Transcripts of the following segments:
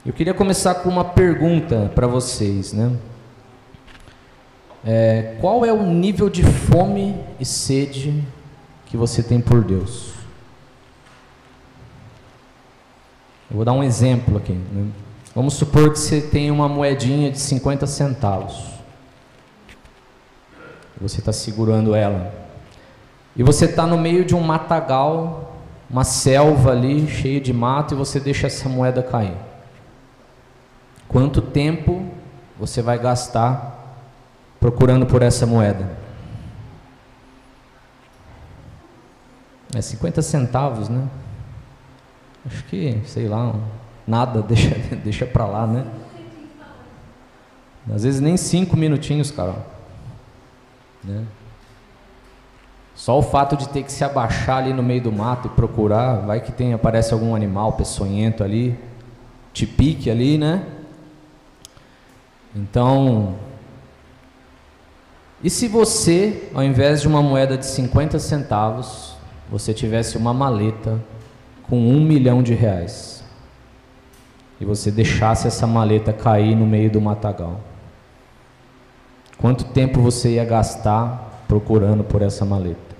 Eu queria começar com uma pergunta para vocês, né? Qual é o nível de fome e sede que você tem por Deus? Eu vou dar um exemplo aqui, né? Vamos supor que você tem uma moedinha de 50 centavos. Você está segurando ela. E você está no meio de um matagal, uma selva ali, cheia de mato, e você deixa essa moeda cair. Quanto tempo você vai gastar procurando por essa moeda? 50 centavos, né? Acho que, sei lá, nada, deixa pra lá, né? Às vezes nem 5 minutinhos, cara. Né? Só o fato de ter que se abaixar ali no meio do mato e procurar, vai que aparece algum animal peçonhento ali, te pique ali, né? Então, e se você, ao invés de uma moeda de 50 centavos, você tivesse uma maleta com R$1 milhão e você deixasse essa maleta cair no meio do matagal? Quanto tempo você ia gastar procurando por essa maleta?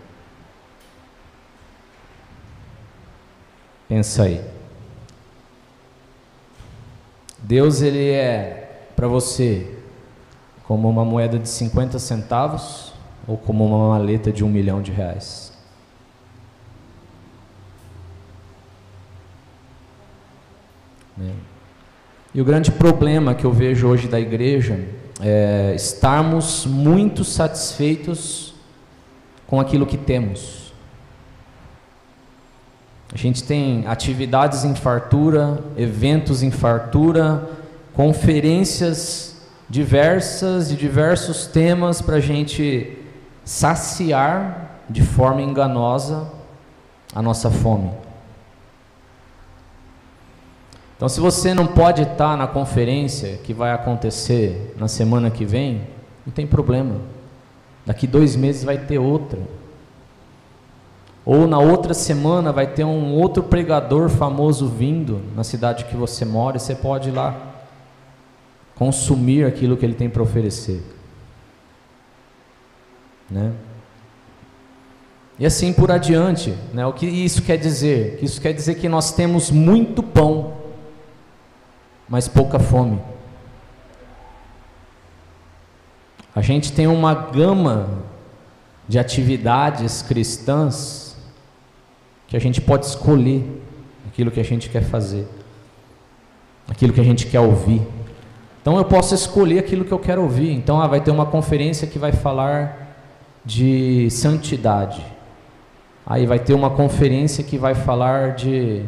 Pensa aí. Deus, ele é para você como uma moeda de 50 centavos ou como uma maleta de R$1 milhão? E o grande problema que eu vejo hoje da igreja é estarmos muito satisfeitos com aquilo que temos. A gente tem atividades em fartura, eventos em fartura, conferências diversas de diversos temas para a gente saciar de forma enganosa a nossa fome. Então, se você não pode estar na conferência que vai acontecer na semana que vem, não tem problema. Daqui 2 meses vai ter outra. Ou na outra semana vai ter um outro pregador famoso vindo na cidade que você mora, e você pode ir lá consumir aquilo que ele tem para oferecer. Né? E assim por adiante, né? O que isso quer dizer? Isso quer dizer que nós temos muito pão, mas pouca fome. A gente tem uma gama de atividades cristãs que a gente pode escolher aquilo que a gente quer fazer, aquilo que a gente quer ouvir. Então eu posso escolher aquilo que eu quero ouvir. Então vai ter uma conferência que vai falar de santidade. Aí vai ter uma conferência que vai falar de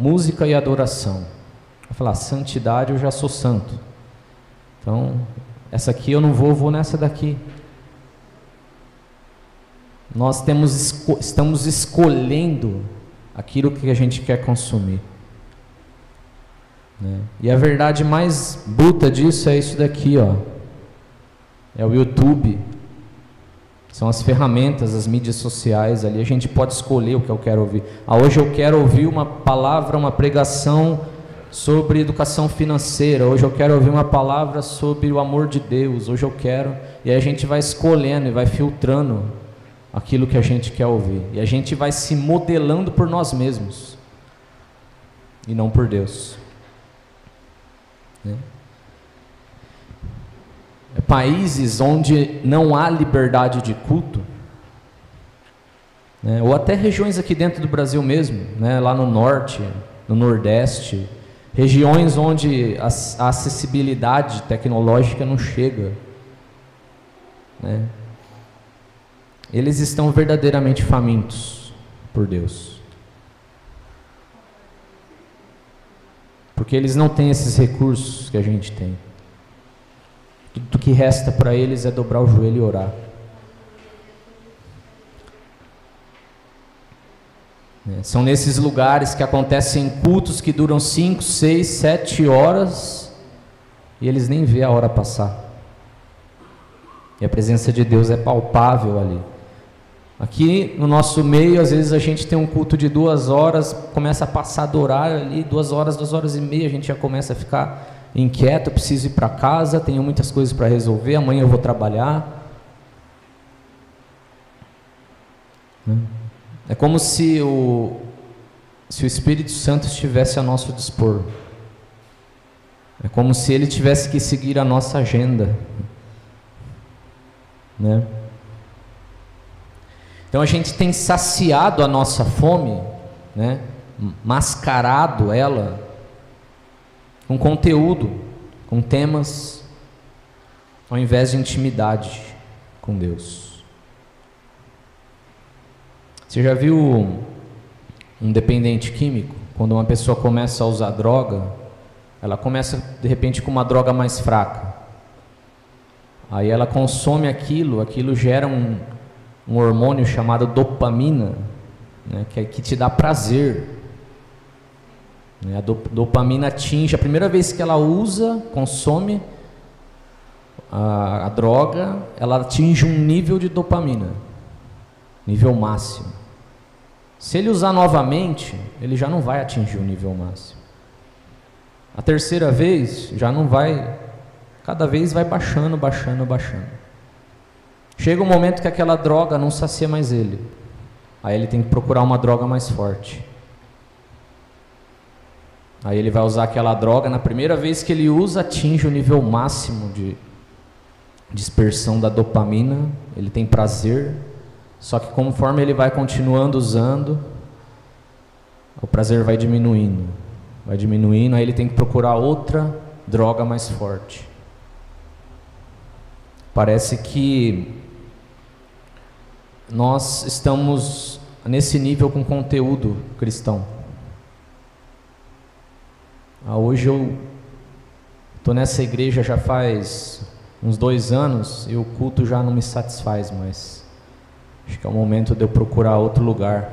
música e adoração. Vai falar, santidade, eu já sou santo. Então, essa aqui eu não vou nessa daqui. Nós estamos escolhendo aquilo que a gente quer consumir. Né? E a verdade mais bruta disso é isso daqui, ó. É o YouTube. São as ferramentas, as mídias sociais ali. A gente pode escolher o que eu quero ouvir. Hoje eu quero ouvir uma palavra, uma pregação sobre educação financeira. Hoje eu quero ouvir uma palavra sobre o amor de Deus. Hoje eu quero. E aí a gente vai escolhendo e vai filtrando aquilo que a gente quer ouvir. E a gente vai se modelando por nós mesmos e não por Deus. Né? Países onde não há liberdade de culto, né, ou até regiões aqui dentro do Brasil mesmo, né, lá no norte, no nordeste, regiões onde a acessibilidade tecnológica não chega, né, eles estão verdadeiramente famintos por Deus, porque eles não têm esses recursos que a gente tem. Tudo que resta para eles é dobrar o joelho e orar. São nesses lugares que acontecem cultos que duram 5, 6, 7 horas e eles nem vê a hora passar. E a presença de Deus é palpável ali. Aqui no nosso meio, às vezes a gente tem um culto de 2 horas, começa a passar do horário ali, 2 horas, 2 horas e meia, a gente já começa a ficar inquieto, preciso ir para casa, tenho muitas coisas para resolver, amanhã eu vou trabalhar. É como se o Espírito Santo estivesse a nosso dispor. É como se ele tivesse que seguir a nossa agenda, né? Então a gente tem saciado a nossa fome, né? Mascarado ela com conteúdo, com temas, ao invés de intimidade com Deus. Você já viu um dependente químico? Quando uma pessoa começa a usar droga, ela começa de repente com uma droga mais fraca. Aí ela consome aquilo gera um hormônio chamado dopamina, né, que te dá prazer. A dopamina atinge, a primeira vez que ela usa, consome a droga, ela atinge um nível de dopamina, nível máximo. Se ele usar novamente, ele já não vai atingir o nível máximo. A terceira vez, já não vai, cada vez vai baixando. Chega um momento que aquela droga não sacia mais ele. Aí ele tem que procurar uma droga mais forte. Aí ele vai usar aquela droga, na primeira vez que ele usa, atinge o nível máximo de dispersão da dopamina, ele tem prazer, só que conforme ele vai continuando usando, o prazer vai diminuindo, aí ele tem que procurar outra droga mais forte. Parece que nós estamos nesse nível com conteúdo cristão. Hoje eu estou nessa igreja já faz uns 2 anos e o culto já não me satisfaz mais. Acho que é o momento de eu procurar outro lugar.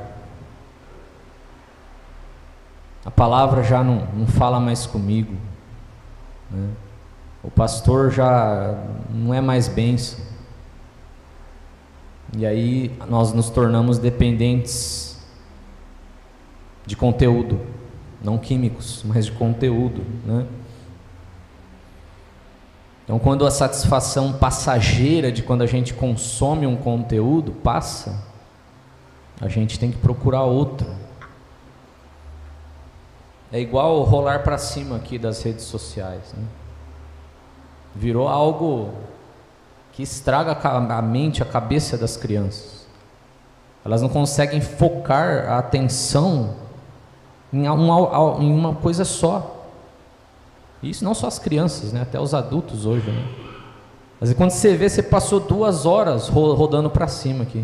A palavra já não fala mais comigo, né? O pastor já não é mais bênção. E aí nós nos tornamos dependentes de conteúdo, não químicos, mas de conteúdo, né? Então, quando a satisfação passageira de quando a gente consome um conteúdo passa, a gente tem que procurar outro. É igual rolar para cima aqui das redes sociais, né? Virou algo que estraga a mente, a cabeça das crianças. Elas não conseguem focar a atenção em uma coisa só. Isso não só as crianças, né? Até os adultos hoje, né? Mas quando você vê, você passou 2 horas rodando para cima aqui.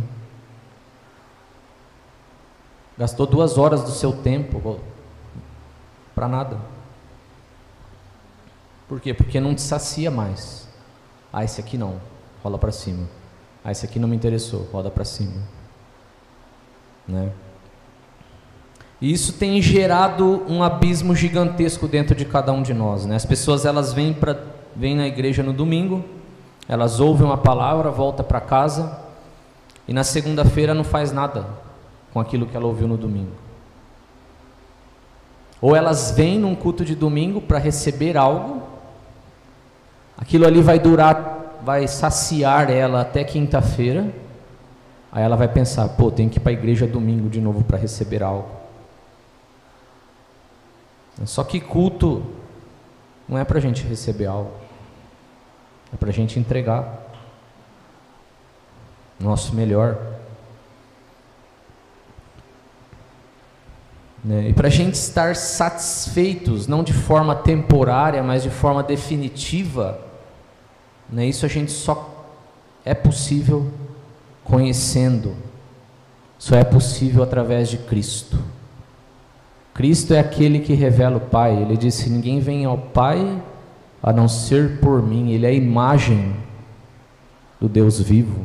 Gastou 2 horas do seu tempo para nada. Por quê? Porque não te sacia mais. Esse aqui não, rola para cima. Esse aqui não me interessou, roda para cima, né? E isso tem gerado um abismo gigantesco dentro de cada um de nós, né? As pessoas, elas vêm na igreja no domingo, elas ouvem uma palavra, voltam para casa e na segunda-feira não faz nada com aquilo que ela ouviu no domingo. Ou elas vêm num culto de domingo para receber algo, aquilo ali vai durar, vai saciar ela até quinta-feira, aí ela vai pensar, tem que ir para a igreja domingo de novo para receber algo. Só que culto não é para a gente receber algo, é para a gente entregar o nosso melhor, né? E para a gente estar satisfeitos, não de forma temporária, mas de forma definitiva, né? Isso a gente só é possível conhecendo, só é possível através de Cristo. Cristo é aquele que revela o Pai. Ele disse: ninguém vem ao Pai a não ser por mim. Ele é a imagem do Deus vivo.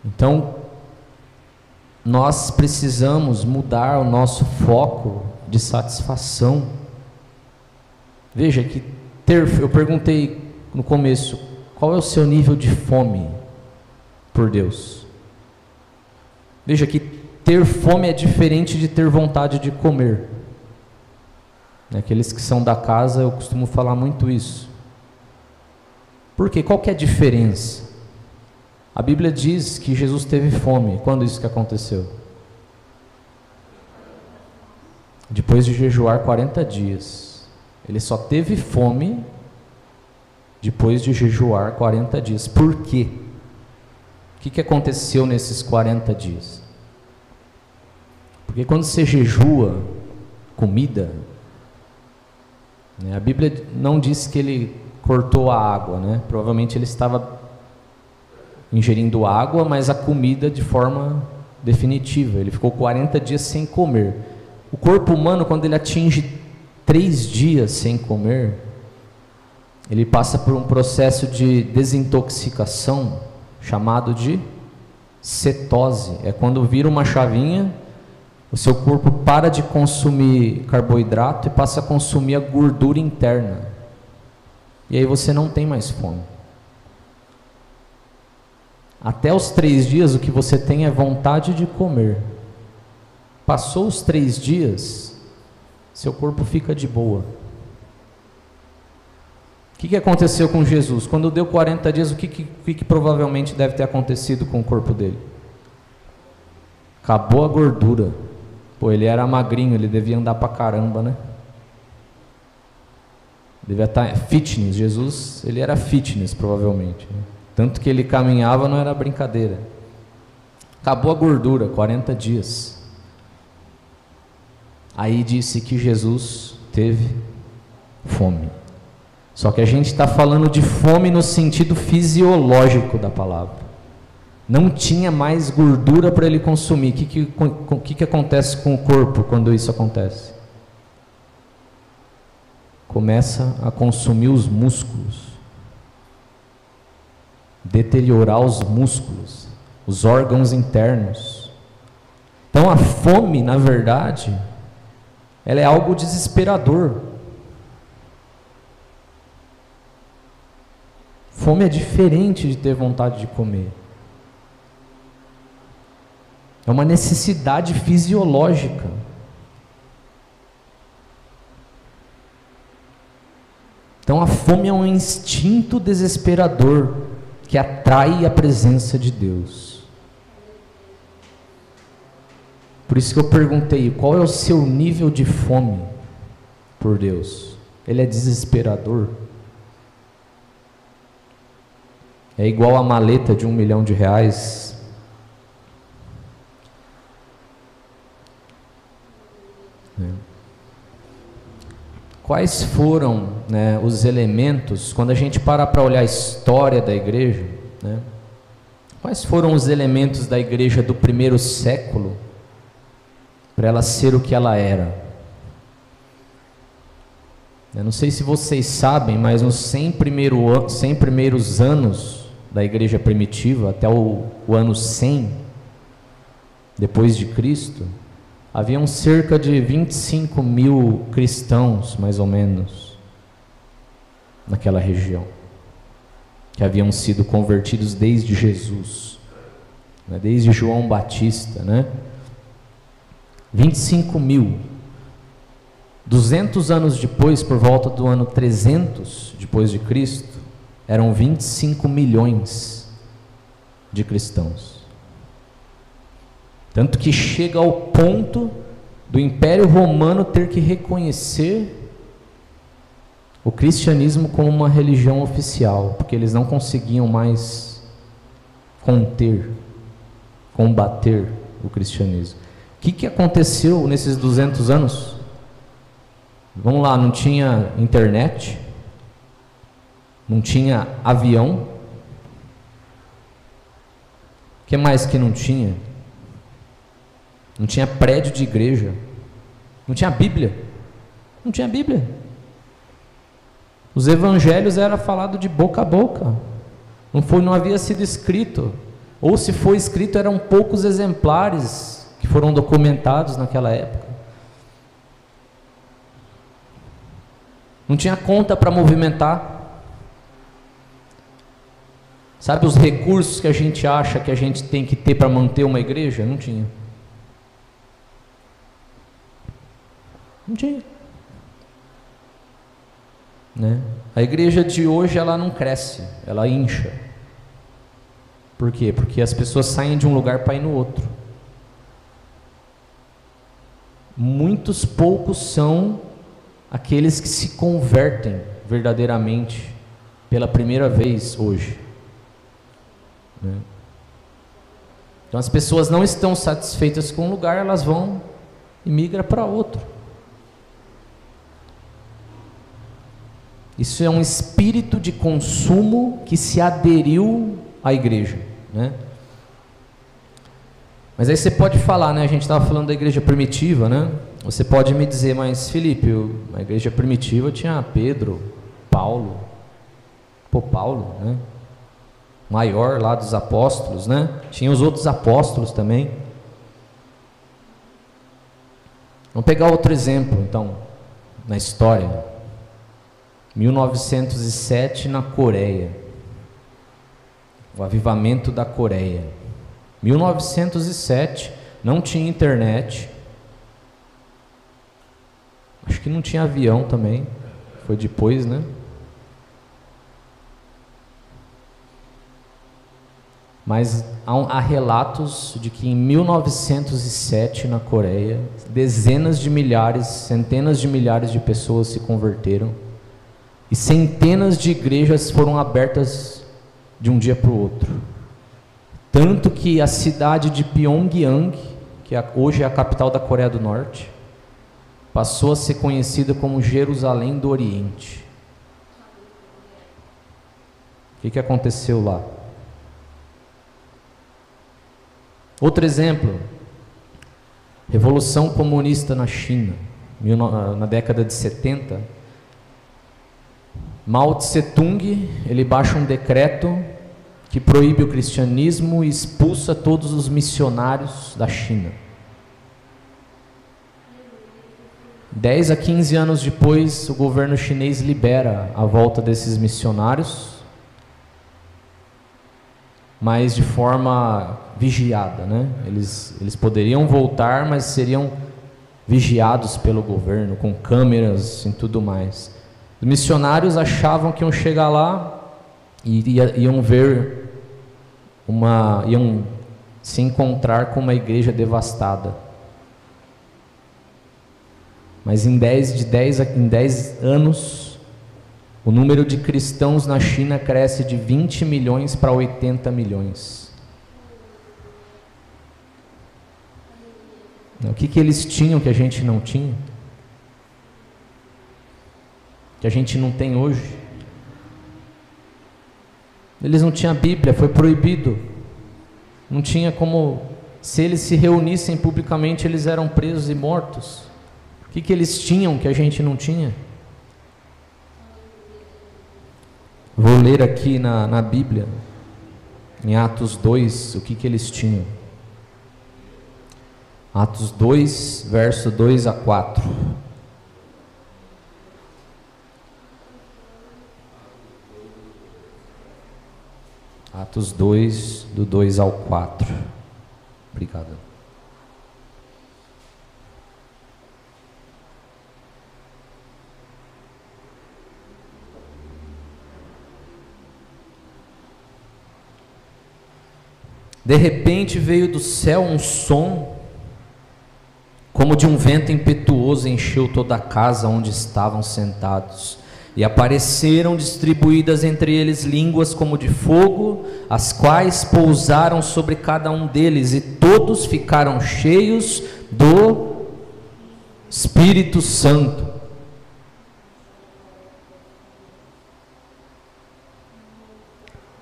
Então, nós precisamos mudar o nosso foco de satisfação. Veja que eu perguntei no começo, qual é o seu nível de fome por Deus? Veja que ter fome é diferente de ter vontade de comer. Aqueles que são da casa, eu costumo falar muito isso. Por quê? Qual que é a diferença? A Bíblia diz que Jesus teve fome. Quando isso que aconteceu? Depois de jejuar 40 dias. Ele só teve fome depois de jejuar 40 dias. Por quê? O que aconteceu nesses 40 dias? Porque quando você jejua comida, a Bíblia não diz que ele cortou a água, né? Provavelmente ele estava ingerindo água, mas a comida de forma definitiva. Ele ficou 40 dias sem comer. O corpo humano, quando ele atinge 3 dias sem comer, ele passa por um processo de desintoxicação chamado de cetose. É quando vira uma chavinha, o seu corpo para de consumir carboidrato e passa a consumir a gordura interna. E aí você não tem mais fome. Até os 3 dias o que você tem é vontade de comer. Passou os 3 dias, seu corpo fica de boa. O que aconteceu com Jesus? Quando deu 40 dias, o que provavelmente deve ter acontecido com o corpo dele? Acabou a gordura. Pô, ele era magrinho, ele devia andar pra caramba, né? Devia estar fitness. Jesus, ele era fitness provavelmente, né? Tanto que ele caminhava, não era brincadeira. Acabou a gordura, 40 dias. Aí disse que Jesus teve fome. Só que a gente está falando de fome no sentido fisiológico da palavra. Não tinha mais gordura para ele consumir. O que acontece com o corpo quando isso acontece? Começa a consumir os músculos, deteriorar os músculos, os órgãos internos. Então a fome, na verdade, ela é algo desesperador. Fome é diferente de ter vontade de comer. É uma necessidade fisiológica. Então a fome é um instinto desesperador que atrai a presença de Deus. Por isso que eu perguntei, qual é o seu nível de fome por Deus? Ele é desesperador? É igual a maleta de R$1 milhão? Quais foram, né, os elementos, quando a gente para olhar a história da igreja, né, quais foram os elementos da igreja do primeiro século para ela ser o que ela era? Eu não sei se vocês sabem, mas nos 100 primeiros anos da igreja primitiva, até o ano 100, depois de Cristo, haviam cerca de 25 mil cristãos, mais ou menos, naquela região, que haviam sido convertidos desde Jesus, né, desde João Batista, né? 25 mil. 200 anos depois, por volta do ano 300 depois de Cristo, eram 25 milhões de cristãos. Tanto que chega ao ponto do Império Romano ter que reconhecer o cristianismo como uma religião oficial, porque eles não conseguiam mais combater o cristianismo. O que aconteceu nesses 200 anos? Vamos lá, não tinha internet, não tinha avião. O que mais que não tinha? Não tinha prédio de igreja, não tinha Bíblia, não tinha Bíblia. Os evangelhos eram falados de boca a boca, não havia sido escrito, ou se foi escrito eram poucos exemplares que foram documentados naquela época. Não tinha conta para movimentar, Sabe os recursos que a gente acha que a gente tem que ter para manter uma igreja? Não tinha. Não tinha. Né? A igreja de hoje, ela não cresce, ela incha. Por quê? Porque as pessoas saem de um lugar para ir no outro. Muitos poucos são aqueles que se convertem verdadeiramente pela primeira vez hoje. Né? Então as pessoas não estão satisfeitas com um lugar, elas vão e migram para outro. Isso é um espírito de consumo que se aderiu à igreja, né? Mas aí você pode falar, né? A gente estava falando da igreja primitiva, né? Você pode me dizer, mas Felipe, a igreja primitiva tinha Pedro, Paulo, Paulo, né? Maior lá dos apóstolos, né? Tinha os outros apóstolos também. Vamos pegar outro exemplo, então, na história. 1907 na Coreia, o avivamento da Coreia. 1907, não tinha internet, acho que não tinha avião também, foi depois, né? Mas há relatos de que em 1907 na Coreia, dezenas de milhares, centenas de milhares de pessoas se converteram. E centenas de igrejas foram abertas de um dia para o outro. Tanto que a cidade de Pyongyang, que hoje é a capital da Coreia do Norte, passou a ser conhecida como Jerusalém do Oriente. O que aconteceu lá? Outro exemplo, Revolução Comunista na China, na década de 70. Mao Tse-tung, ele baixa um decreto que proíbe o cristianismo e expulsa todos os missionários da China. 10 a 15 anos depois, o governo chinês libera a volta desses missionários, mas de forma vigiada, né? Eles poderiam voltar, mas seriam vigiados pelo governo, com câmeras e tudo mais. Os missionários achavam que iam chegar lá e iam ver iam se encontrar com uma igreja devastada. Mas em 10 anos, o número de cristãos na China cresce de 20 milhões para 80 milhões. O que eles tinham que a gente não tinha? Que a gente não tem hoje? Eles não tinham Bíblia, foi proibido. Não tinha como, se eles se reunissem publicamente, eles eram presos e mortos. O que eles tinham que a gente não tinha? Vou ler aqui na Bíblia, em Atos 2, o que eles tinham. Atos 2, verso 2 a 4. Atos 2, do 2 ao 4. Obrigado. De repente veio do céu um som, como de um vento impetuoso, encheu toda a casa onde estavam sentados. E apareceram distribuídas entre eles línguas como de fogo, as quais pousaram sobre cada um deles, e todos ficaram cheios do Espírito Santo.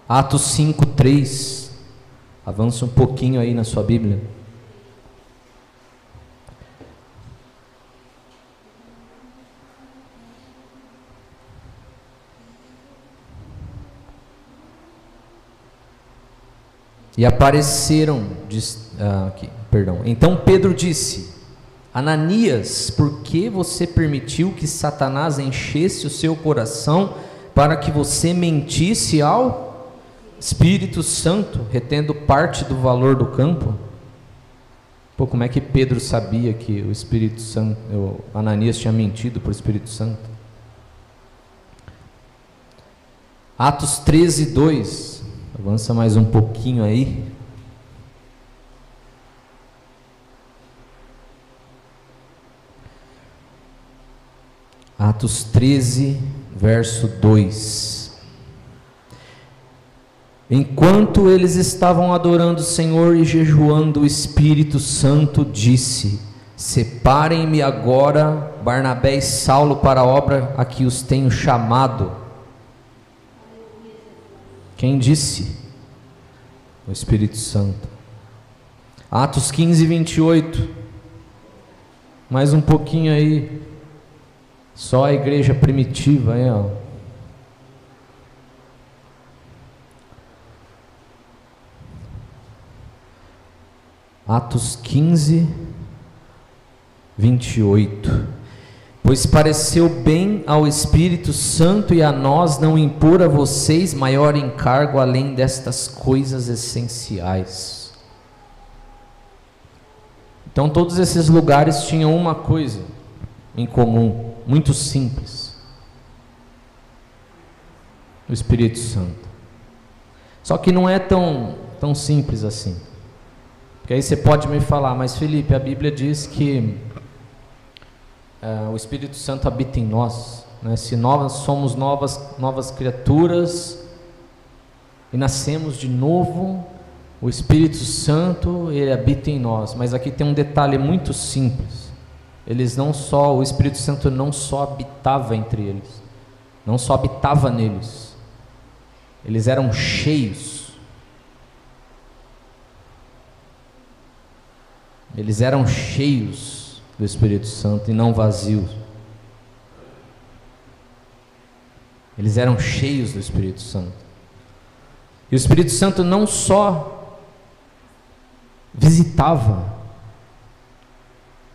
Atos 5:3. Avança um pouquinho aí na sua Bíblia. E apareceram, então Pedro disse: Ananias, por que você permitiu que Satanás enchesse o seu coração para que você mentisse ao Espírito Santo retendo parte do valor do campo. Pô, como é que Pedro sabia que o Espírito Santo, Ananias tinha mentido para o Espírito Santo? Atos 13, 2. Avança mais um pouquinho aí. Atos 13, verso 2. Enquanto eles estavam adorando o Senhor e jejuando, o Espírito Santo disse: separem-me agora Barnabé e Saulo para a obra a que os tenho chamado. Quem disse? O Espírito Santo. Atos 15, 28. Mais um pouquinho aí. Só a igreja primitiva aí, ó. Atos 15, 28. Pois pareceu bem ao Espírito Santo e a nós não impor a vocês maior encargo além destas coisas essenciais. Então todos esses lugares tinham uma coisa em comum, muito simples: o Espírito Santo. Só que não é tão simples assim. Porque aí você pode me falar: mas Felipe, a Bíblia diz que o Espírito Santo habita em nós, né? Se nós somos novas criaturas e nascemos de novo, o Espírito Santo, ele habita em nós. Mas aqui tem um detalhe muito simples: o Espírito Santo não só habitava entre eles, não só habitava neles, eles eram cheios. Eles eram cheios do Espírito Santo e não vazios. Eles eram cheios do Espírito Santo. E o Espírito Santo não só visitava,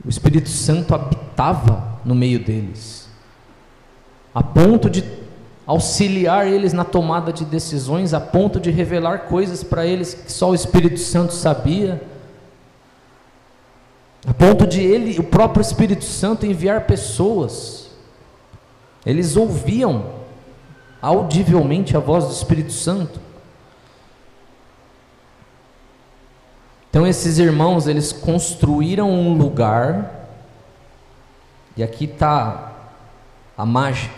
o Espírito Santo habitava no meio deles, a ponto de auxiliar eles na tomada de decisões, a ponto de revelar coisas para eles que só o Espírito Santo sabia, a ponto de o próprio Espírito Santo enviar pessoas. Eles ouviam audivelmente a voz do Espírito Santo. Então esses irmãos, eles construíram um lugar, e aqui está a mágica,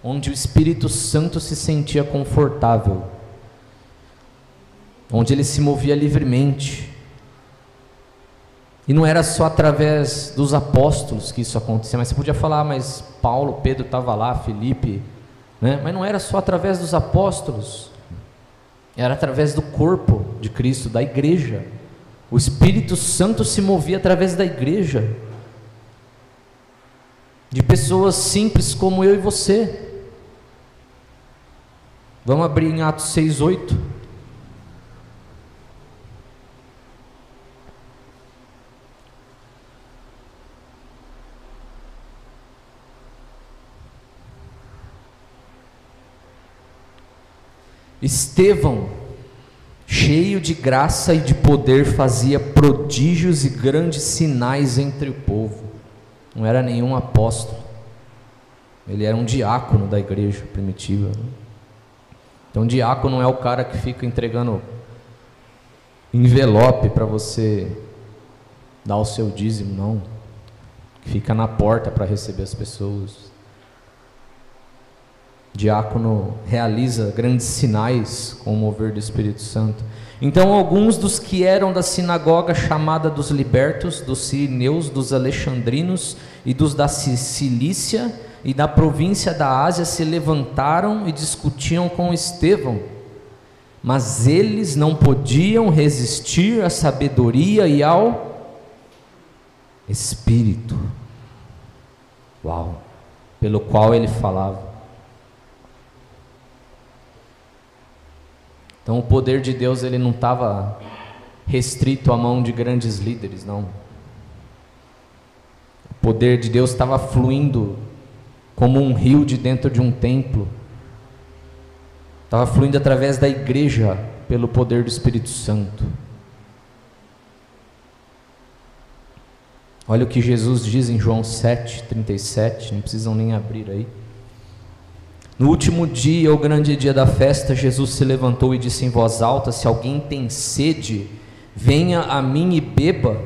onde o Espírito Santo se sentia confortável, onde ele se movia livremente. E não era só através dos apóstolos que isso acontecia, mas você podia falar: mas Paulo, Pedro estava lá, Felipe, né? Mas não era só através dos apóstolos, era através do corpo de Cristo, da igreja. O Espírito Santo se movia através da igreja, de pessoas simples como eu e você. Vamos abrir em Atos 6, 8. Estevão, cheio de graça e de poder, fazia prodígios e grandes sinais entre o povo. Não era nenhum apóstolo, ele era um diácono da igreja primitiva. Então diácono não é o cara que fica entregando envelope para você dar o seu dízimo, não, que fica na porta para receber as pessoas. Diácono realiza grandes sinais com o mover do Espírito Santo. Então alguns dos que eram da sinagoga chamada dos libertos, dos sirineus, dos alexandrinos e dos da Cilícia e da província da Ásia se levantaram e discutiam com Estevão, mas eles não podiam resistir à sabedoria e ao Espírito, pelo qual ele falava. Então o poder de Deus, ele não estava restrito à mão de grandes líderes, não. O poder de Deus estava fluindo como um rio de dentro de um templo. estava fluindo através da igreja pelo poder do Espírito Santo. Olha o que Jesus diz em João 7:37, não precisam nem abrir aí. No último dia, o grande dia da festa, Jesus se levantou e disse em voz alta: se alguém tem sede, venha a mim e beba.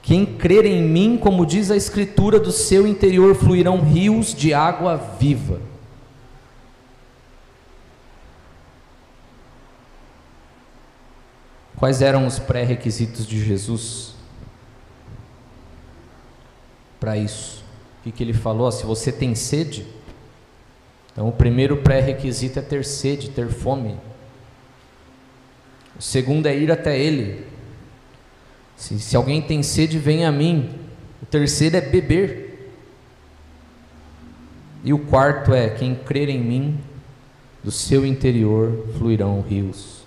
Quem crer em mim, como diz a Escritura, do seu interior fluirão rios de água viva. Quais eram os pré-requisitos de Jesus para isso? O que ele falou? Se você tem sede, então o primeiro pré-requisito é ter sede, ter fome. O segundo é ir até Ele. Se alguém tem sede, venha a mim. O terceiro é beber. E o quarto é: quem crer em mim, do seu interior fluirão rios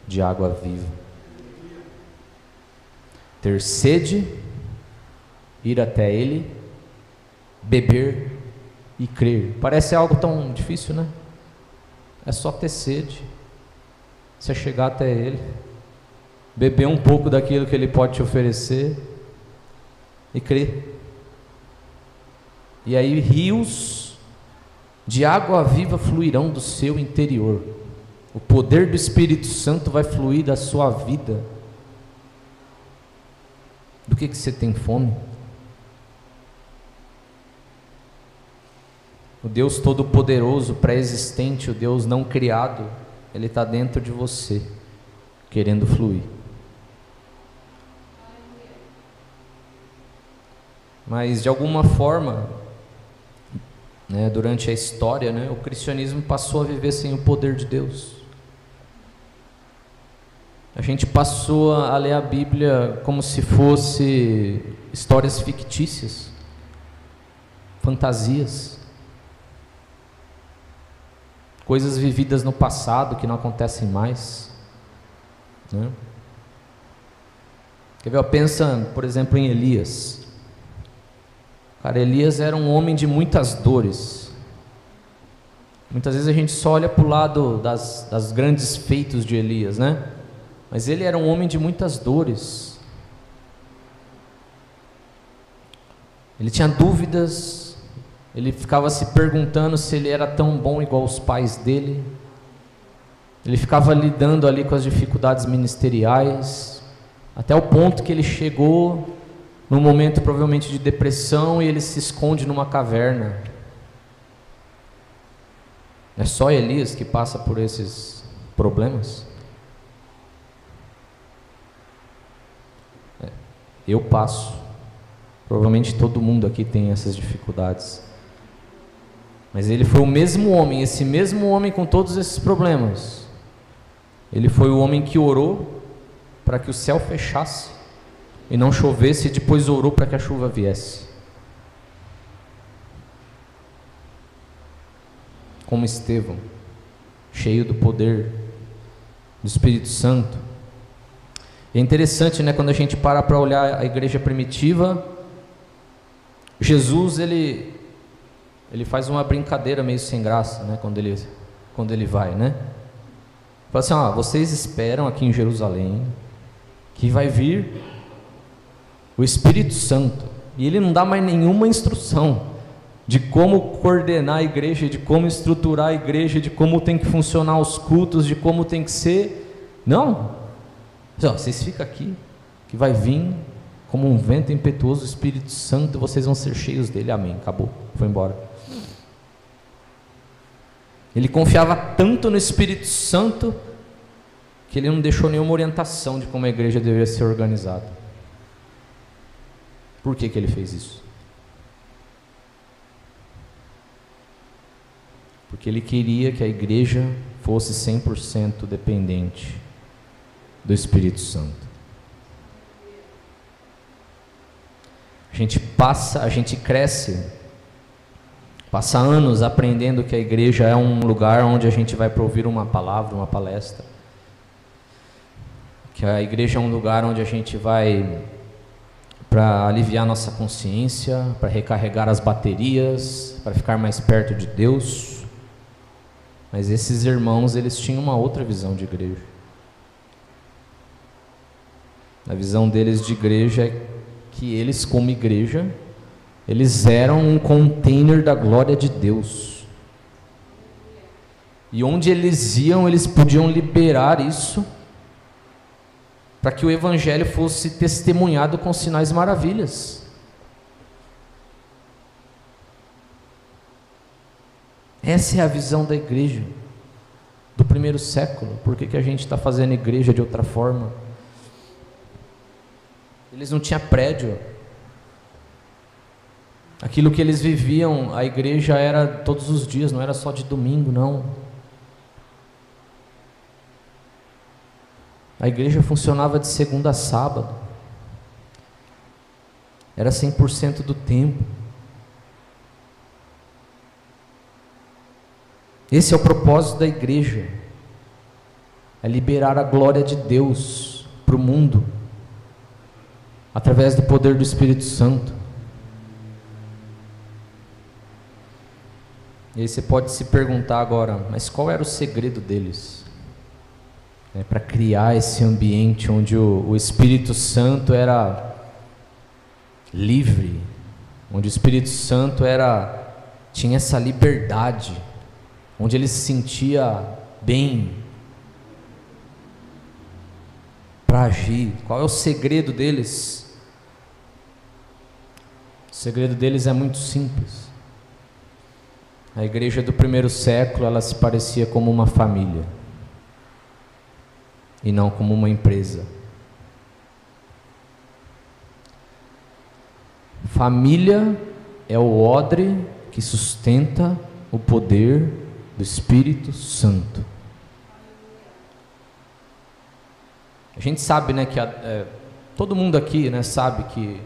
de água viva. Ter sede, ir até Ele, beber e crer. Parece algo tão difícil, né? É só ter sede, você chegar até Ele, beber um pouco daquilo que Ele pode te oferecer e crer. E aí rios de água viva fluirão do seu interior. O poder do Espírito Santo vai fluir da sua vida. Do que você tem fome? O Deus Todo-Poderoso, pré-existente, o Deus não criado, Ele está dentro de você, querendo fluir. Mas de alguma forma, durante a história, o cristianismo passou a viver sem o poder de Deus. A gente passou a ler a Bíblia como se fosse histórias fictícias, fantasias, coisas vividas no passado que não acontecem mais, né? Quer ver? Pensa, por exemplo, em Elias. Cara, Elias era um homem de muitas dores. Muitas vezes a gente só olha para o lado das grandes feitos de Elias, né? Mas ele era um homem de muitas dores. Ele tinha dúvidas, ele ficava se perguntando se ele era tão bom igual os pais dele. Ele ficava lidando ali com as dificuldades ministeriais, até o ponto que ele chegou num momento provavelmente de depressão e ele se esconde numa caverna. É só Elias que passa por esses problemas? Eu passo. Provavelmente todo mundo aqui tem essas dificuldades. Mas ele foi o mesmo homem, esse mesmo homem com todos esses problemas. Ele foi o homem que orou para que o céu fechasse e não chovesse, e depois orou para que a chuva viesse. Como Estevão, cheio do poder do Espírito Santo. É interessante, quando a gente para olhar a igreja primitiva, Jesus, ele faz uma brincadeira meio sem graça, quando ele vai, Fala assim: vocês esperam aqui em Jerusalém que vai vir o Espírito Santo, e ele não dá mais nenhuma instrução de como coordenar a igreja, de como estruturar a igreja, de como tem que funcionar os cultos, de como tem que ser. Não. Vocês ficam aqui, que vai vir como um vento impetuoso o Espírito Santo, vocês vão ser cheios dele. Amém. Acabou. Foi embora. Ele confiava tanto no Espírito Santo que ele não deixou nenhuma orientação de como a igreja deveria ser organizada. Por que ele fez isso? Porque ele queria que a igreja fosse 100% dependente do Espírito Santo. A gente cresce, passa anos aprendendo que a igreja é um lugar onde a gente vai para ouvir uma palavra, uma palestra, que a igreja é um lugar onde a gente vai para aliviar nossa consciência, para recarregar as baterias, para ficar mais perto de Deus. Mas esses irmãos, eles tinham uma outra visão de igreja. A visão deles de igreja é que eles, como igreja, eles eram um container da glória de Deus. E onde eles iam, eles podiam liberar isso, para que o evangelho fosse testemunhado com sinais e maravilhas. Essa é a visão da igreja do primeiro século. Por que a gente está fazendo igreja de outra forma? Eles não tinham prédio. Aquilo que eles viviam, a igreja era todos os dias, não era só de domingo, não. A igreja funcionava de segunda a sábado. Era 100% do tempo. Esse é o propósito da igreja. É liberar a glória de Deus para o mundo, através do poder do Espírito Santo. E aí você pode se perguntar agora, mas qual era o segredo deles? Para criar esse ambiente onde o Espírito Santo era livre, onde o Espírito Santo tinha essa liberdade, onde ele se sentia bem para agir. Qual é o segredo deles? O segredo deles é muito simples. A igreja do primeiro século, ela se parecia como uma família e não como uma empresa. Família é o odre que sustenta o poder do Espírito Santo. A gente sabe, né, que todo mundo aqui, né, sabe que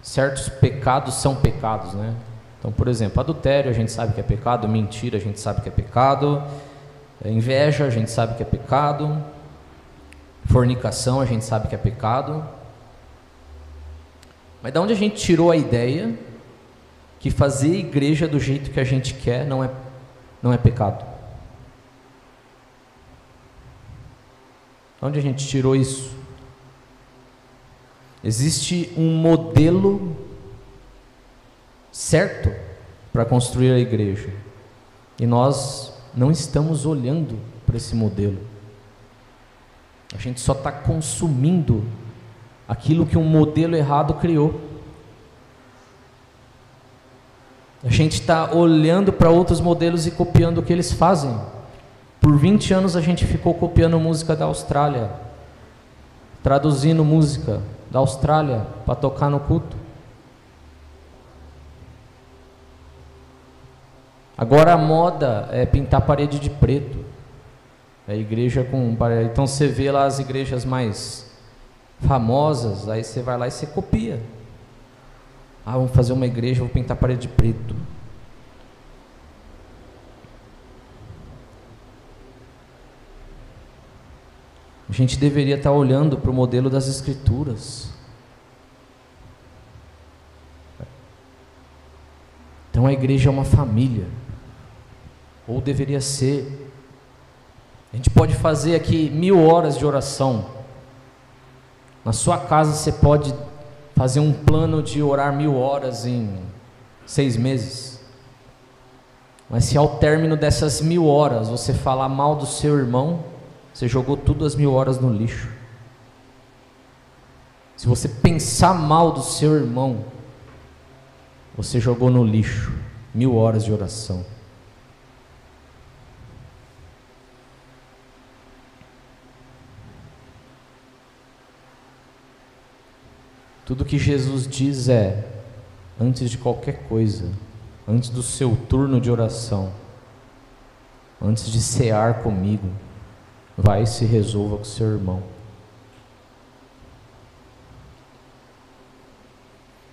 certos pecados são pecados, né? Então, por exemplo, adultério a gente sabe que é pecado, mentira a gente sabe que é pecado, inveja a gente sabe que é pecado, fornicação a gente sabe que é pecado. Mas de onde a gente tirou a ideia que fazer igreja do jeito que a gente quer não é pecado? De onde a gente tirou isso? Existe um modelo certo para construir a igreja, e nós não estamos olhando para esse modelo. A gente só está consumindo aquilo que um modelo errado criou. A gente está olhando para outros modelos e copiando o que eles fazem. Por 20 anos a gente ficou copiando música da Austrália, traduzindo música da Austrália para tocar no culto. Agora a moda é pintar parede de preto. É igreja com parede. Então você vê lá as igrejas mais famosas, aí você vai lá e você copia. Vamos fazer uma igreja, vou pintar parede de preto. A gente deveria estar olhando para o modelo das Escrituras. Então a igreja é uma família, ou deveria ser. A gente pode fazer aqui 1000 horas de oração. Na sua casa você pode fazer um plano de orar 1000 horas em 6 meses. Mas se ao término dessas 1000 horas você falar mal do seu irmão, você jogou tudo as 1000 horas no lixo. Se você pensar mal do seu irmão, você jogou no lixo 1000 horas de oração. Tudo que Jesus diz é: antes de qualquer coisa, antes do seu turno de oração, antes de cear comigo, vai e se resolva com seu irmão.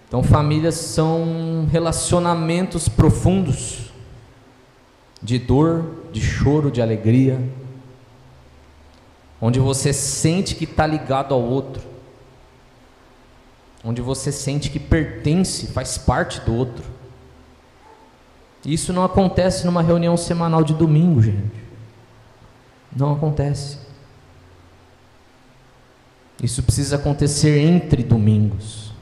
Então, famílias são relacionamentos profundos, de dor, de choro, de alegria, onde você sente que está ligado ao outro, onde você sente que pertence, faz parte do outro. Isso não acontece numa reunião semanal de domingo, gente. Não acontece. Isso precisa acontecer entre domingos.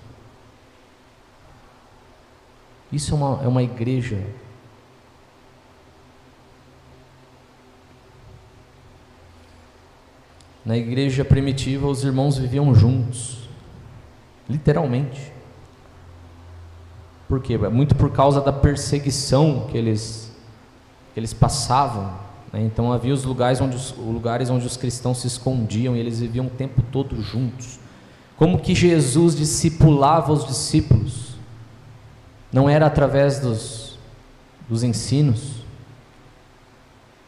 Isso é uma igreja. Na igreja primitiva, os irmãos viviam juntos, literalmente. Por quê? Muito por causa da perseguição que eles passavam, né? Então havia os lugares onde os cristãos se escondiam e eles viviam o tempo todo juntos. Como que Jesus discipulava os discípulos? Não era através dos ensinos,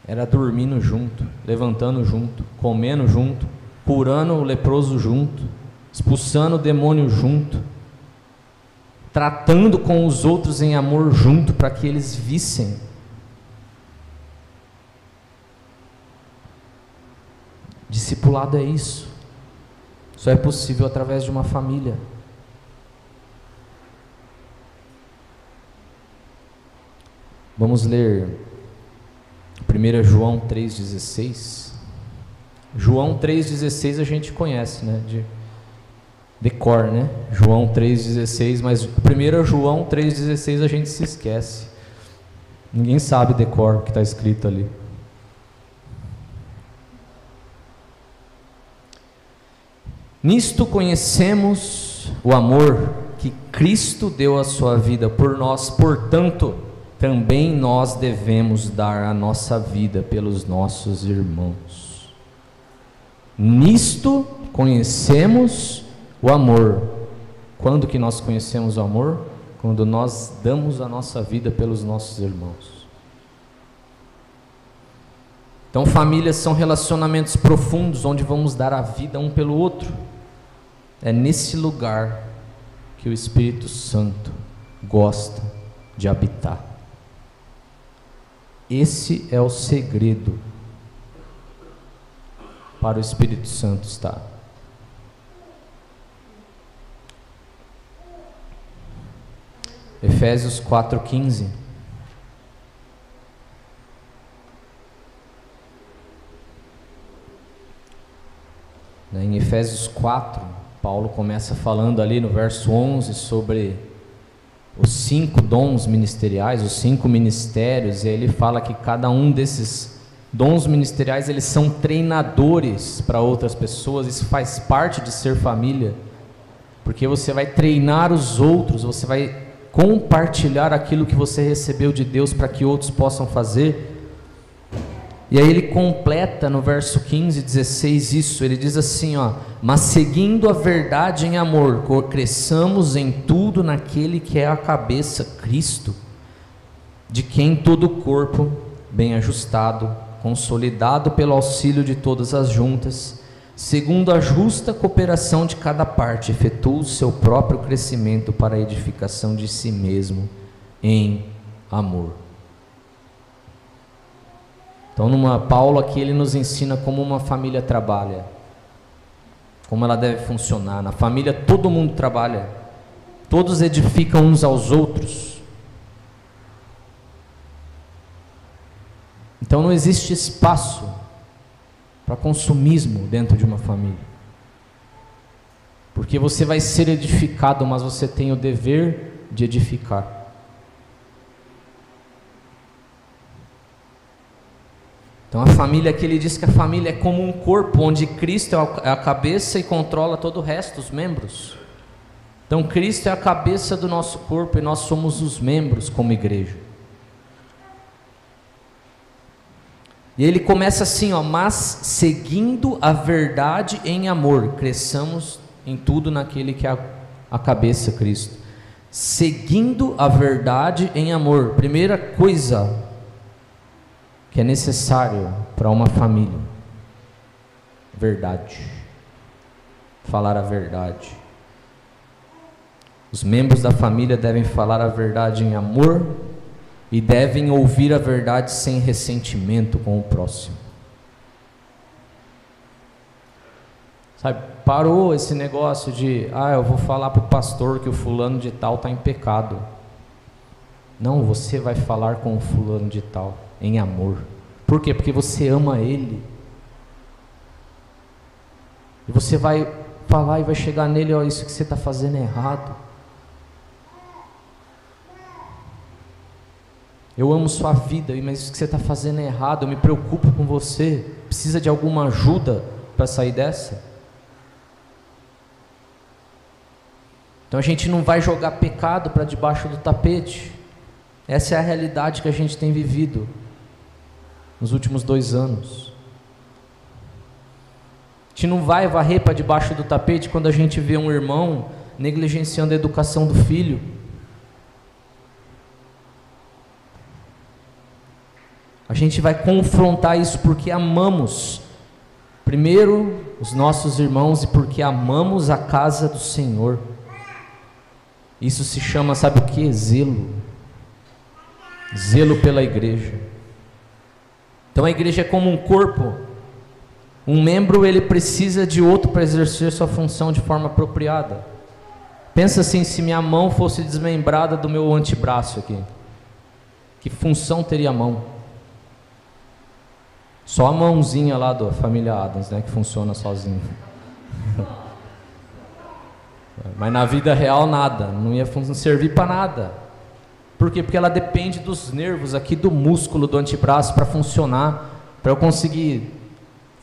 era dormindo junto, levantando junto, comendo junto, curando o leproso junto, expulsando o demônio junto, tratando com os outros em amor junto, para que eles vissem. Discipulado é isso. Só é possível através de uma família. Vamos ler 1 João 3,16. João 3,16 a gente conhece, né? De cor, né? João 3,16, mas 1 João 3,16 a gente se esquece. Ninguém sabe de cor o que está escrito ali. Nisto conhecemos o amor que Cristo deu a sua vida por nós, portanto, também nós devemos dar a nossa vida pelos nossos irmãos. Nisto conhecemos o amor. Quando que nós conhecemos o amor? Quando nós damos a nossa vida pelos nossos irmãos. Então, famílias são relacionamentos profundos, onde vamos dar a vida um pelo outro. É nesse lugar que o Espírito Santo gosta de habitar. Esse é o segredo para o Espírito Santo estar. Efésios 4,15. Em Efésios 4, Paulo começa falando ali no verso 11 sobre os 5 dons ministeriais, os 5 ministérios, e aí ele fala que cada um desses dons ministeriais, eles são treinadores para outras pessoas. Isso faz parte de ser família, porque você vai treinar os outros, você vai compartilhar aquilo que você recebeu de Deus para que outros possam fazer. E aí ele completa no verso 15, 16 isso, ele diz assim, ó: mas seguindo a verdade em amor, cresçamos em tudo naquele que é a cabeça, Cristo, de quem todo o corpo, bem ajustado, consolidado pelo auxílio de todas as juntas, segundo a justa cooperação de cada parte, efetua o seu próprio crescimento para a edificação de si mesmo em amor. Então, Paulo aqui ele nos ensina como uma família trabalha, como ela deve funcionar. Na família todo mundo trabalha, todos edificam uns aos outros. Então não existe espaço para consumismo dentro de uma família, porque você vai ser edificado, mas você tem o dever de edificar. Então a família aqui, ele diz que a família é como um corpo, onde Cristo é a cabeça e controla todo o resto, os membros. Então Cristo é a cabeça do nosso corpo e nós somos os membros como igreja. E ele começa assim, ó: mas seguindo a verdade em amor, cresçamos em tudo naquele que é a cabeça, Cristo. Seguindo a verdade em amor, primeira coisa que é necessário para uma família: verdade. Falar a verdade. Os membros da família devem falar a verdade em amor e devem ouvir a verdade sem ressentimento com o próximo. Sabe, parou esse negócio de eu vou falar para o pastor que o fulano de tal está em pecado. Não, você vai falar com o fulano de tal, em amor. Por quê? Porque você ama ele. E você vai falar e vai chegar nele, ó, isso que você está fazendo é errado. Eu amo sua vida, mas isso que você está fazendo é errado, eu me preocupo com você. Precisa de alguma ajuda para sair dessa? Então a gente não vai jogar pecado para debaixo do tapete. Essa é a realidade que a gente tem vivido nos últimos 2 anos. A gente não vai varrer para debaixo do tapete quando a gente vê um irmão negligenciando a educação do filho. A gente vai confrontar isso porque amamos, primeiro, os nossos irmãos e porque amamos a casa do Senhor. Isso se chama, sabe o que? Zelo. Zelo pela igreja. Então a igreja é como um corpo. Um membro, ele precisa de outro para exercer sua função de forma apropriada. Pensa assim, se minha mão fosse desmembrada do meu antebraço aqui, que função teria a mão? Só a mãozinha lá da família Adams, né, que funciona sozinha. Mas na vida real nada, não ia servir para nada. Por quê? Porque ela depende dos nervos aqui do músculo do antebraço para funcionar, para eu conseguir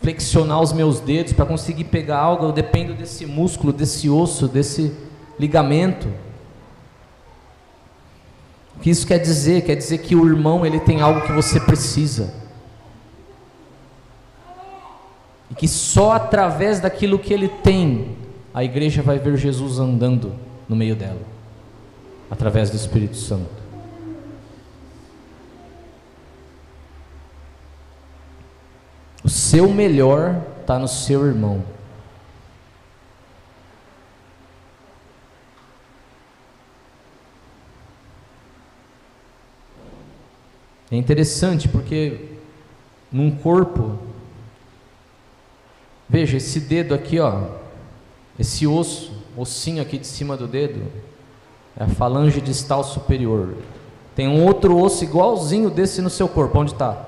flexionar os meus dedos, para conseguir pegar algo, eu dependo desse músculo, desse osso, desse ligamento. O que isso quer dizer? Quer dizer que o irmão, ele tem algo que você precisa. E que só através daquilo que ele tem, a igreja vai ver Jesus andando no meio dela, através do Espírito Santo. O seu melhor está no seu irmão. É interessante porque num corpo, veja, esse dedo aqui, ó, esse ossinho aqui de cima do dedo, é a falange distal superior. Tem um outro osso igualzinho desse no seu corpo, onde está?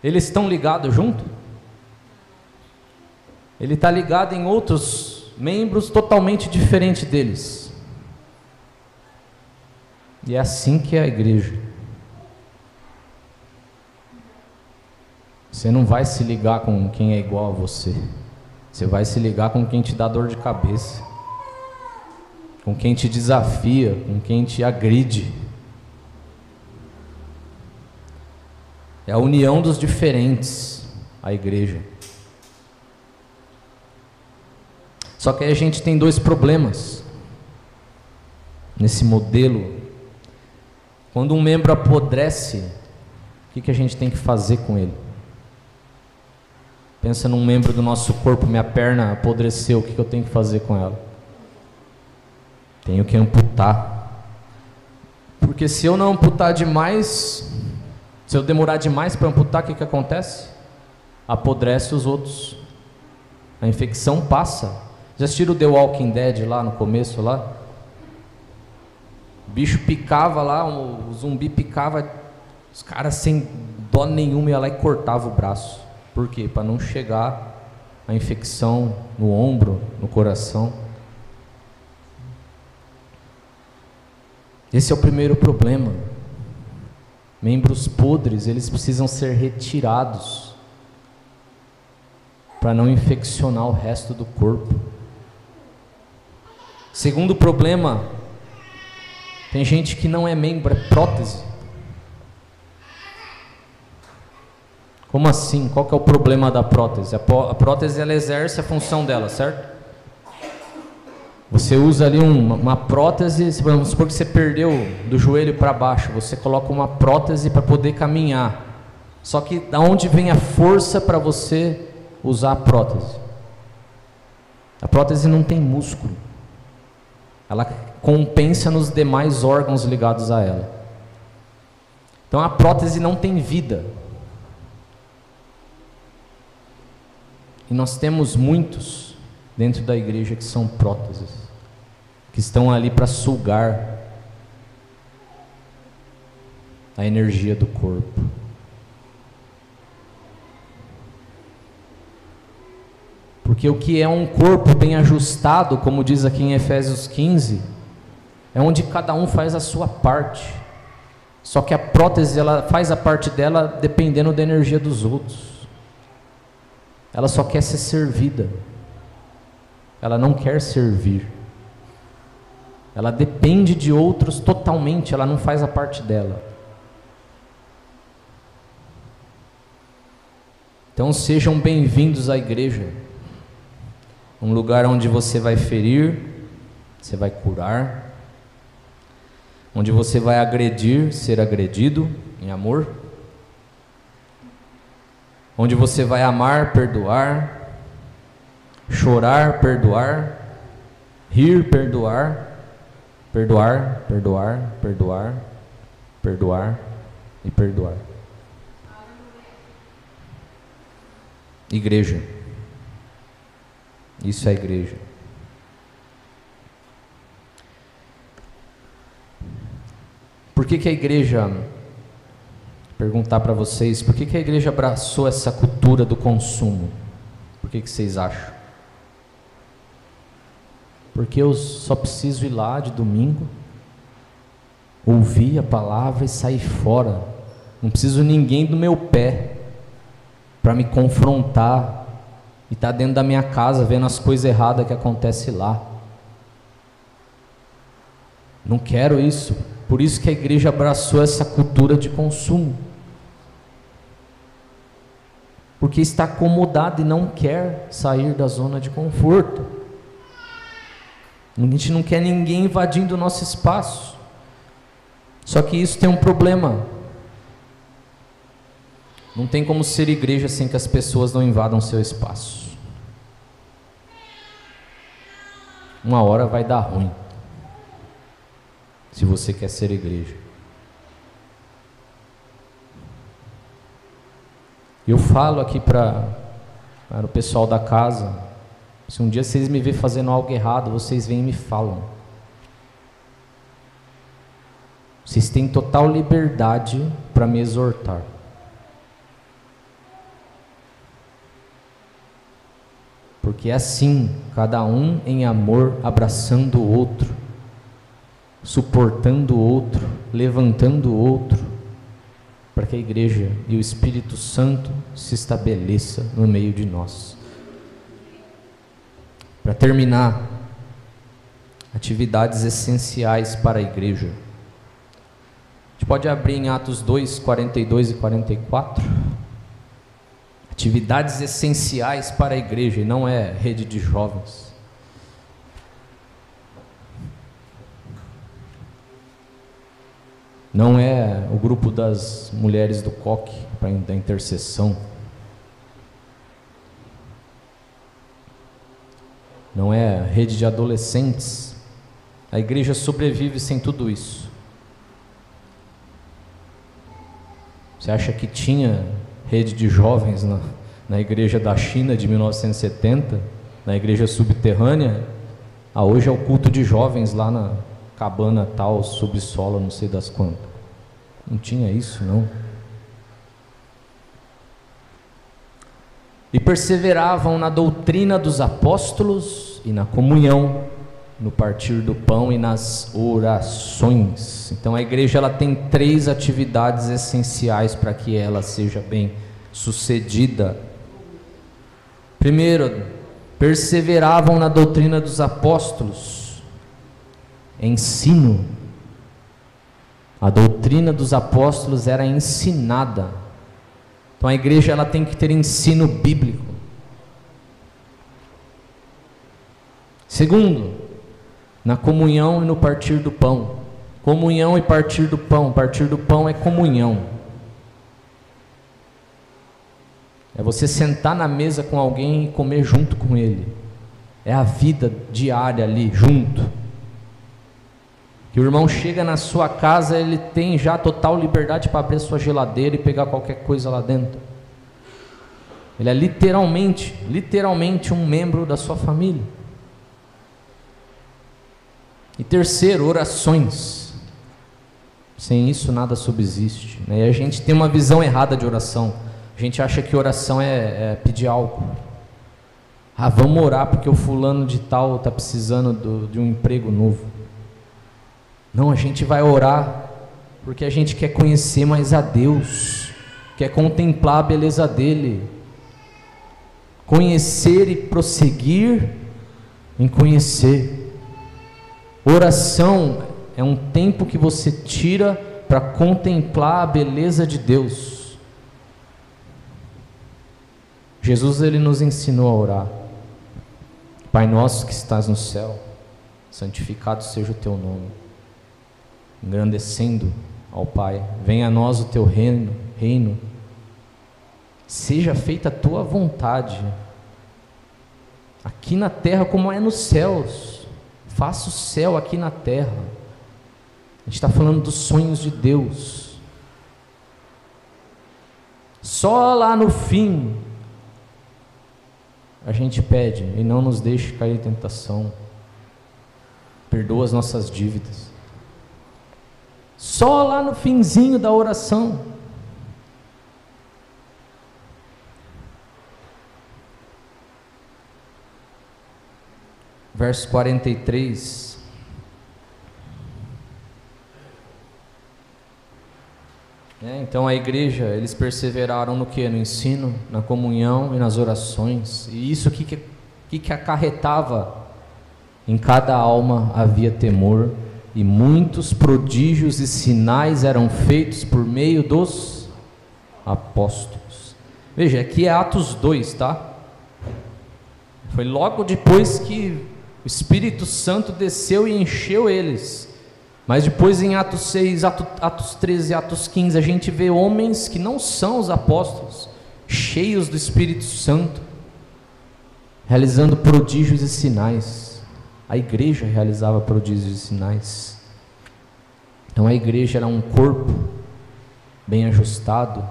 Eles estão ligados junto? Ele está ligado em outros membros totalmente diferentes deles. E é assim que é a igreja. Você não vai se ligar com quem é igual a você. Você vai se ligar com quem te dá dor de cabeça, com quem te desafia, com quem te agride. É a união dos diferentes, a igreja. Só que aí a gente tem 2 problemas nesse modelo. Quando um membro apodrece, o que a gente tem que fazer com ele? Pensa num membro do nosso corpo, minha perna apodreceu, o que eu tenho que fazer com ela? Tenho que amputar. Porque se eu não amputar demais, se eu demorar demais para amputar, o que acontece? Apodrece os outros. A infecção passa. Já assistiram o The Walking Dead lá no começo lá? O bicho picava lá, o zumbi picava, os caras sem dó nenhuma iam lá e cortava o braço. Por quê? Para não chegar a infecção no ombro, no coração. Esse é o primeiro problema. Membros podres, eles precisam ser retirados para não infeccionar o resto do corpo. Segundo problema, tem gente que não é membro, é prótese. Como assim? Qual que é o problema da prótese? A prótese, ela exerce a função dela, certo? Você usa ali uma prótese, vamos supor que você perdeu do joelho para baixo, você coloca uma prótese para poder caminhar. Só que da onde vem a força para você usar a prótese? A prótese não tem músculo. Ela compensa nos demais órgãos ligados a ela. Então a prótese não tem vida. E nós temos muitos dentro da igreja que são próteses, que estão ali para sugar a energia do corpo. Porque o que é um corpo bem ajustado, como diz aqui em Efésios 15, é onde cada um faz a sua parte. Só que a prótese, ela faz a parte dela dependendo da energia dos outros. Ela só quer ser servida. Ela não quer servir. Ela depende de outros totalmente, ela não faz a parte dela. Então sejam bem-vindos à igreja. Um lugar onde você vai ferir, você vai curar, onde você vai agredir, ser agredido em amor, onde você vai amar, perdoar, chorar, perdoar, rir, perdoar, perdoar, perdoar, perdoar, perdoar e perdoar. Igreja. Isso é igreja. Por que a igreja, perguntar para vocês, por que a igreja abraçou essa cultura do consumo? Por que vocês acham? Porque eu só preciso ir lá de domingo, ouvir a palavra e sair fora. Não preciso ninguém do meu pé para me confrontar e estar dentro da minha casa vendo as coisas erradas que acontecem lá. Não quero isso. Por isso que a igreja abraçou essa cultura de consumo. Porque está acomodado e não quer sair da zona de conforto. A gente não quer ninguém invadindo o nosso espaço. Só que isso tem um problema. Não tem como ser igreja sem que as pessoas não invadam seu espaço. Uma hora vai dar ruim, se você quer ser igreja. Eu falo aqui para o pessoal da casa, se um dia vocês me verem fazendo algo errado, vocês vêm e me falam. Vocês têm total liberdade para me exortar. Porque é assim, cada um em amor, abraçando o outro, suportando o outro, levantando o outro, para que a igreja e o Espírito Santo se estabeleça no meio de nós. Para terminar, atividades essenciais para a igreja. A gente pode abrir em Atos 2, 42 e 44. Atividades essenciais para a igreja, e não é rede de jovens. Não é o grupo das mulheres do coque, da intercessão. Não é rede de adolescentes. A igreja sobrevive sem tudo isso. Você acha que tinha rede de jovens na igreja da China de 1970, na igreja subterrânea? Hoje é o culto de jovens lá na cabana tal, subsolo, não sei das quantas. Não tinha isso, não. E perseveravam na doutrina dos apóstolos e na comunhão, no partir do pão e nas orações. Então a igreja ela tem 3 atividades essenciais para que ela seja bem sucedida. Primeiro, perseveravam na doutrina dos apóstolos. Ensino. A doutrina dos apóstolos era ensinada. Então a igreja ela tem que ter ensino bíblico. Segundo, na comunhão e no partir do pão. Comunhão e partir do pão. Partir do pão é comunhão. É você sentar na mesa com alguém e comer junto com ele. É a vida diária ali, junto. Que o irmão chega na sua casa, ele tem já total liberdade para abrir sua geladeira e pegar qualquer coisa lá dentro. Ele é literalmente um membro da sua família. E terceiro, orações. Sem isso nada subsiste, né? E a gente tem uma visão errada de oração. A gente acha que oração é pedir algo. Ah, vamos orar porque o fulano de tal está precisando de um emprego novo. Não, a gente vai orar porque a gente quer conhecer mais a Deus, quer contemplar a beleza dEle, conhecer e prosseguir em conhecer. Oração é um tempo que você tira para contemplar a beleza de Deus. Jesus, ele nos ensinou a orar. Pai nosso que estás no céu, santificado seja o teu nome. Engrandecendo ao Pai, venha a nós o teu reino, seja feita a tua vontade, aqui na terra como é nos céus. Faça o céu aqui na terra. A gente está falando dos sonhos de Deus. Só lá no fim a gente pede: e não nos deixe cair em tentação, perdoa as nossas dívidas. Só lá no finzinho da oração. Verso 43. Então a igreja, eles perseveraram no que? No ensino, na comunhão e nas orações. E isso que acarretava? Em cada alma havia temor, e muitos prodígios e sinais eram feitos por meio dos apóstolos. Veja, aqui é Atos 2, tá? Foi logo depois que o Espírito Santo desceu e encheu eles. Mas depois em Atos 6, Atos 13, Atos 15, a gente vê homens que não são os apóstolos, cheios do Espírito Santo, realizando prodígios e sinais. A igreja realizava prodígios e sinais. Então a igreja era um corpo bem ajustado,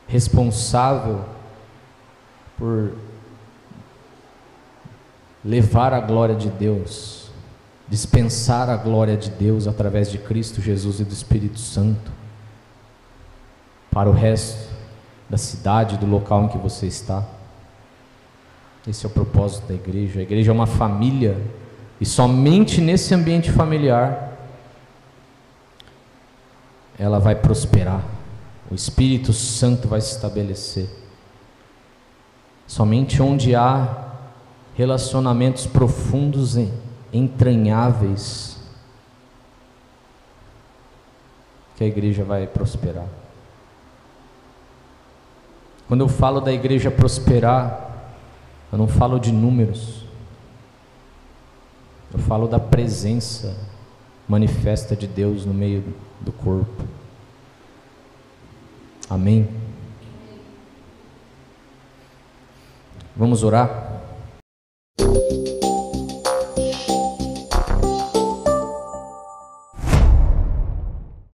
responsável por levar a glória de Deus, dispensar a glória de Deus através de Cristo Jesus e do Espírito Santo para o resto da cidade, do local em que você está. Esse é o propósito da igreja. A igreja é uma família, e somente nesse ambiente familiar ela vai prosperar, o Espírito Santo vai se estabelecer. Somente onde há relacionamentos profundos e entranháveis que a igreja vai prosperar. Quando eu falo da igreja prosperar, eu não falo de números, eu falo da presença manifesta de Deus no meio do corpo. Amém? Vamos orar?